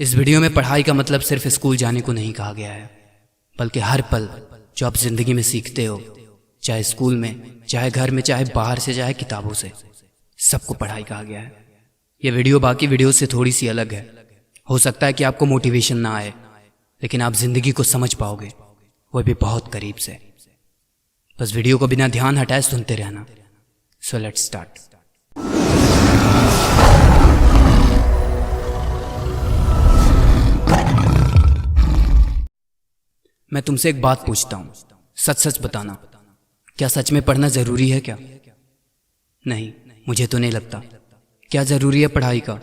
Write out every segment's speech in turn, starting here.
इस वीडियो में पढ़ाई का मतलब सिर्फ स्कूल जाने को नहीं कहा गया है, बल्कि हर पल जो आप जिंदगी में सीखते हो, चाहे स्कूल में, चाहे घर में, चाहे बाहर से, चाहे किताबों से, सबको पढ़ाई कहा गया है। यह वीडियो बाकी वीडियो से थोड़ी सी अलग है। हो सकता है कि आपको मोटिवेशन ना आए, लेकिन आप जिंदगी को समझ पाओगे, वो भी बहुत करीब से। बस वीडियो को बिना ध्यान हटाए सुनते रहना। So let's start. मैं तुमसे एक बात पूछता हूं, सच सच बताना, क्या सच में पढ़ना जरूरी है क्या? नहीं, मुझे तो नहीं लगता। क्या जरूरी है पढ़ाई का?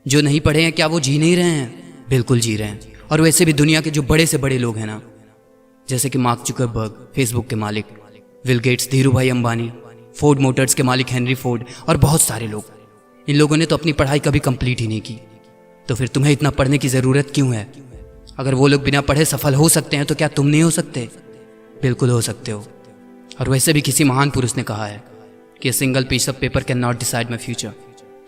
जो नहीं पढ़े हैं क्या वो जी नहीं रहे हैं? बिल्कुल जी रहे हैं। और वैसे भी दुनिया के जो बड़े से बड़े लोग हैं ना, जैसे कि मार्क जुकरबर्ग, फेसबुक के मालिक, बिल गेट्स, धीरू भाई अंबानी, फोर्ड मोटर्स के मालिक हेनरी फोर्ड और बहुत सारे लोग, इन लोगों ने तो अपनी पढ़ाई कभी कंप्लीट ही नहीं की। तो फिर तुम्हें इतना पढ़ने की ज़रूरत क्यों है? अगर वो लोग बिना पढ़े सफल हो सकते हैं तो क्या तुम नहीं हो सकते? बिल्कुल हो सकते हो। और वैसे भी किसी महान पुरुष ने कहा है कि single piece of paper can not decide my future,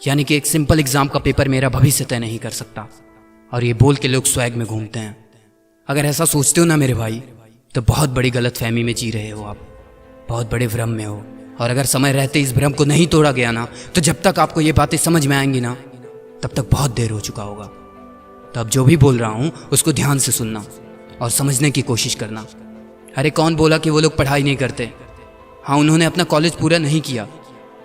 यानी कि एक सिंपल एग्जाम का पेपर मेरा भविष्य तय नहीं कर सकता। और ये बोल के लोग स्वैग में घूमते हैं। अगर ऐसा सोचते हो ना मेरे भाई, तो बहुत बड़ी गलतफहमी में जी रहे हो आप, बहुत बड़े भ्रम में हो। और अगर समय रहते इस भ्रम को नहीं तोड़ा गया ना, तो जब तक आपको ये बातें समझ में आएंगी ना, तब तक बहुत देर हो चुका होगा। तो अब जो भी बोल रहा हूँ उसको ध्यान से सुनना और समझने की कोशिश करना। अरे कौन बोला कि वो लोग पढ़ाई नहीं करते? हाँ, उन्होंने अपना कॉलेज पूरा नहीं किया,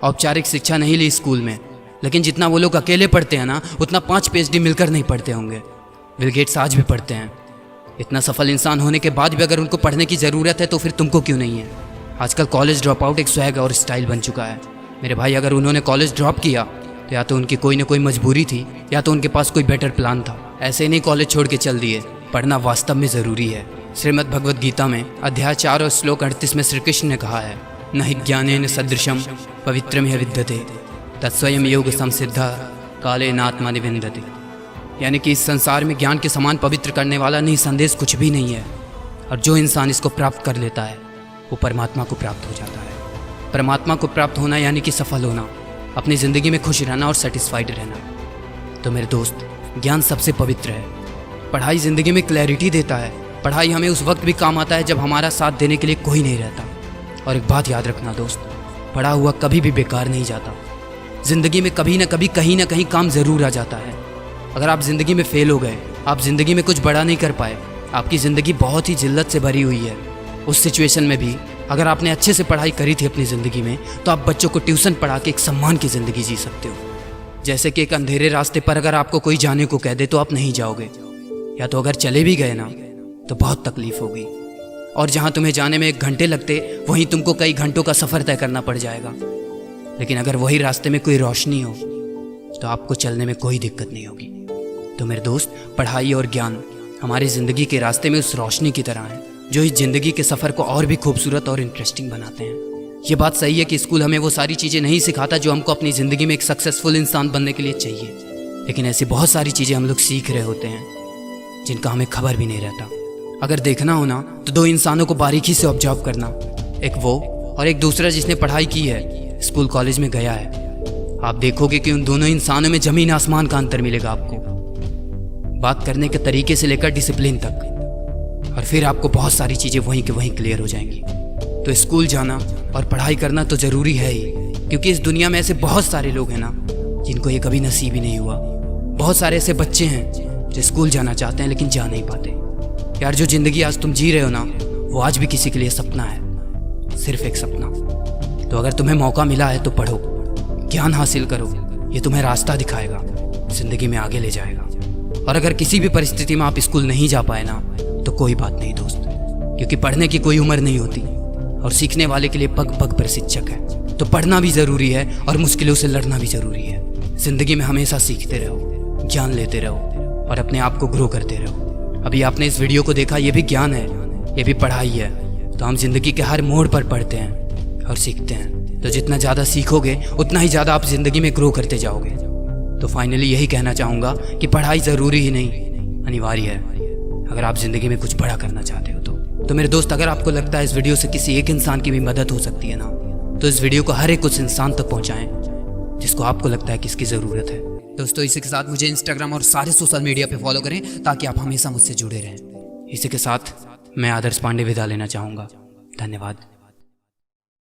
औपचारिक शिक्षा नहीं ली स्कूल में, लेकिन जितना वो लोग अकेले पढ़ते हैं ना, उतना 5 PhD मिलकर नहीं पढ़ते होंगे। बिल गेट्स आज भी पढ़ते हैं। इतना सफल इंसान होने के बाद भी अगर उनको पढ़ने की ज़रूरत है तो फिर तुमको क्यों नहीं है? आजकल कॉलेज ड्रॉप आउट एक स्वैग और स्टाइल बन चुका है मेरे भाई। अगर उन्होंने कॉलेज ड्रॉप किया तो या तो उनकी कोई ना कोई मजबूरी थी, या तो उनके पास कोई बेटर प्लान था। ऐसे नहीं कॉलेज छोड़ के चल दिए। पढ़ना वास्तव में ज़रूरी है। श्रीमद् भगवद गीता में अध्याय 4 और श्लोक 38 में श्री कृष्ण ने कहा है, न हि ज्ञानेन सदृशम पवित्रमिह विद्यते तत्स्वयं योग संसिद्धा काले नात्मा निविन्दति। यानी कि इस संसार में ज्ञान के समान पवित्र करने वाला नहीं संदेश कुछ भी नहीं है। और जो इंसान इसको प्राप्त कर लेता है वो परमात्मा को प्राप्त हो जाता है। परमात्मा को प्राप्त होना यानी कि सफल होना, अपनी ज़िंदगी में खुश रहना और सेटिस्फाइड रहना। तो मेरे दोस्त, ज्ञान सबसे पवित्र है। पढ़ाई ज़िंदगी में क्लैरिटी देता है। पढ़ाई हमें उस वक्त भी काम आता है जब हमारा साथ देने के लिए कोई नहीं रहता। और एक बात याद रखना दोस्त, पढ़ा हुआ कभी भी बेकार नहीं जाता। ज़िंदगी में कभी ना कभी कहीं ना कहीं काम ज़रूर आ जाता है। अगर आप ज़िंदगी में फेल हो गए, आप ज़िंदगी में कुछ बड़ा नहीं कर पाए, आपकी ज़िंदगी बहुत ही जिल्लत से भरी हुई है, उस सिचुएशन में भी अगर आपने अच्छे से पढ़ाई करी थी अपनी ज़िंदगी में, तो आप बच्चों को ट्यूशन पढ़ा के एक सम्मान की ज़िंदगी जी सकते हो। जैसे कि एक अंधेरे रास्ते पर अगर आपको कोई जाने को कह दे तो आप नहीं जाओगे, या तो अगर चले भी गए ना तो बहुत तकलीफ होगी। और जहाँ तुम्हें जाने में 1 घंटे लगते, वहीं तुमको कई घंटों का सफ़र तय करना पड़ जाएगा। लेकिन अगर वही रास्ते में कोई रोशनी हो तो आपको चलने में कोई दिक्कत नहीं होगी। तो मेरे दोस्त, पढ़ाई और ज्ञान हमारी ज़िंदगी के रास्ते में उस रोशनी की तरह है, जो इस ज़िंदगी के सफ़र को और भी खूबसूरत और इंटरेस्टिंग बनाते हैं। ये बात सही है कि स्कूल हमें वो सारी चीज़ें नहीं सिखाता जो हमको अपनी ज़िंदगी में एक सक्सेसफुल इंसान बनने के लिए चाहिए। लेकिन ऐसी बहुत सारी चीज़ें हम लोग सीख रहे होते हैं जिनका हमें खबर भी नहीं रहता। अगर देखना हो ना तो 2 इंसानों को बारीकी से ऑब्जर्व करना, एक वो और एक दूसरा जिसने पढ़ाई की है, स्कूल कॉलेज में गया है। आप देखोगे कि उन दोनों इंसानों में ज़मीन आसमान का अंतर मिलेगा आपको, बात करने के तरीके से लेकर डिसिप्लिन तक। और फिर आपको बहुत सारी चीज़ें वहीं के वहीं क्लियर हो जाएंगी। तो स्कूल जाना और पढ़ाई करना तो ज़रूरी है ही, क्योंकि इस दुनिया में ऐसे बहुत सारे लोग हैं ना जिनको ये कभी नसीब ही नहीं हुआ। बहुत सारे ऐसे बच्चे हैं जो स्कूल जाना चाहते हैं लेकिन जा नहीं पाते। यार, जो ज़िंदगी आज तुम जी रहे हो ना, वो आज भी किसी के लिए सपना है, सिर्फ एक सपना। तो अगर तुम्हें मौका मिला है तो पढ़ो, ज्ञान हासिल करो। ये तुम्हें रास्ता दिखाएगा, ज़िंदगी में आगे ले जाएगा। और अगर किसी भी परिस्थिति में आप स्कूल नहीं जा पाए ना, तो कोई बात नहीं दोस्त, क्योंकि पढ़ने की कोई उम्र नहीं होती और सीखने वाले के लिए पग पग पर शिक्षक है। तो पढ़ना भी ज़रूरी है और मुश्किलों से लड़ना भी ज़रूरी है। ज़िंदगी में हमेशा सीखते रहो, ज्ञान लेते रहो और अपने आप को ग्रो करते रहो। अभी आपने इस वीडियो को देखा, ये भी ज्ञान है, ये भी पढ़ाई है। तो हम जिंदगी के हर मोड़ पर पढ़ते हैं और सीखते हैं। तो जितना ज़्यादा सीखोगे उतना ही ज़्यादा आप ज़िंदगी में ग्रो करते जाओगे। तो फाइनली यही कहना चाहूँगा कि पढ़ाई ज़रूरी ही नहीं, अनिवार्य है अगर आप ज़िंदगी में कुछ बड़ा करना चाहते हो। तो मेरे दोस्त, अगर आपको लगता है इस वीडियो से किसी एक इंसान की भी मदद हो सकती है ना, तो इस वीडियो को हर एक उस इंसान तक पहुँचाएँ जिसको आपको लगता है कि इसकी ज़रूरत है। दोस्तों इसी के साथ मुझे इंस्टाग्राम और सारे सोशल मीडिया पे फॉलो करें ताकि आप हमेशा मुझसे जुड़े रहें। इसी के साथ मैं आदर्श पांडे विदा लेना चाहूँगा। धन्यवाद।